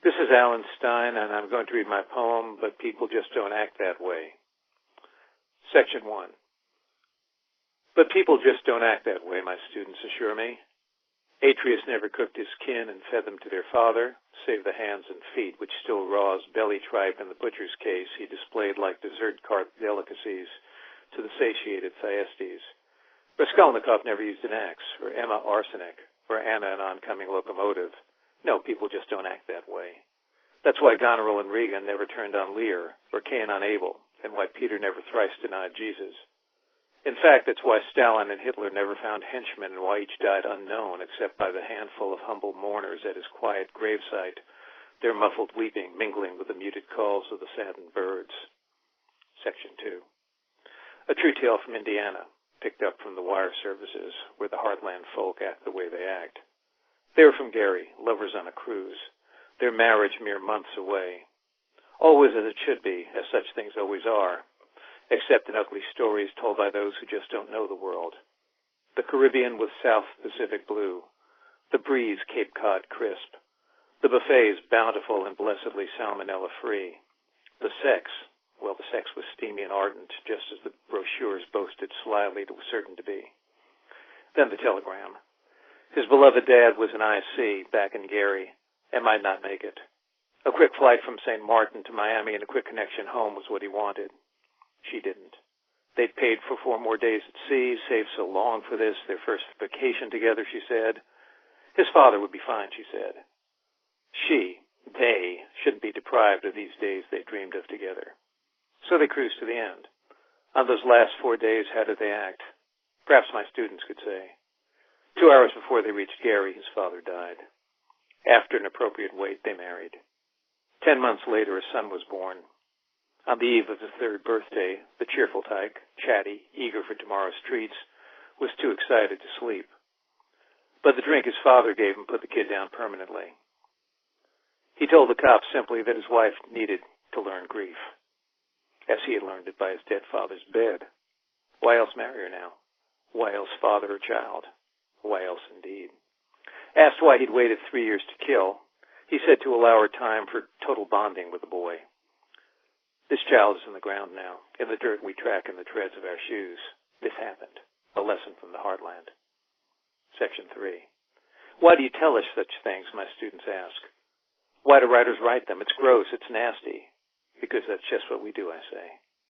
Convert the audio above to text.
This is Alan Stein, and I'm going to read my poem, But People Just Don't Act That Way. Section 1. But people just don't act that way, my students assure me. Atreus never cooked his kin and fed them to their father, save the hands and feet, which still raw as belly tripe in the butcher's case he displayed like dessert cart delicacies to the satiated Thyestes. Raskolnikov never used an axe, or Emma arsenic, or Anna an oncoming locomotive. No, people just don't act that way. That's why Goneril and Regan never turned on Lear, or Cain on Abel, and why Peter never thrice denied Jesus. In fact, that's why Stalin and Hitler never found henchmen and why each died unknown except by the handful of humble mourners at his quiet gravesite, their muffled weeping mingling with the muted calls of the saddened birds. Section 2. A true tale from Indiana, picked up from the wire services, where the heartland folk act the way they act. They were from Gary, lovers on a cruise, their marriage mere months away. Always as it should be, as such things always are, except in ugly stories told by those who just don't know the world. The Caribbean was South Pacific blue, the breeze Cape Cod crisp, the buffets bountiful and blessedly salmonella-free. The sex, well, the sex was steamy and ardent, just as the brochures boasted slyly it was certain to be. Then the telegram. His beloved dad was an IC back in Gary and might not make it. A quick flight from St. Martin to Miami and a quick connection home was what he wanted. She didn't. They'd paid for 4 more days at sea, saved so long for this, their first vacation together, she said. His father would be fine, she said. They, shouldn't be deprived of these days they dreamed of together. So they cruised to the end. On those last 4 days, how did they act? Perhaps my students could say. 2 hours before they reached Gary, his father died. After an appropriate wait, they married. 10 months later, a son was born. On the eve of his 3rd birthday, the cheerful tyke, chatty, eager for tomorrow's treats, was too excited to sleep. But the drink his father gave him put the kid down permanently. He told the cops simply that his wife needed to learn grief, as he had learned it by his dead father's bed. Why else marry her now? Why else father her child? Why else, indeed? Asked why he'd waited 3 years to kill, he said to allow her time for total bonding with the boy. This child is in the ground now, in the dirt we track in the treads of our shoes. This happened. A lesson from the heartland. Section 3. Why do you tell us such things, my students ask. Why do writers write them? It's gross, it's nasty. Because that's just what we do, I say.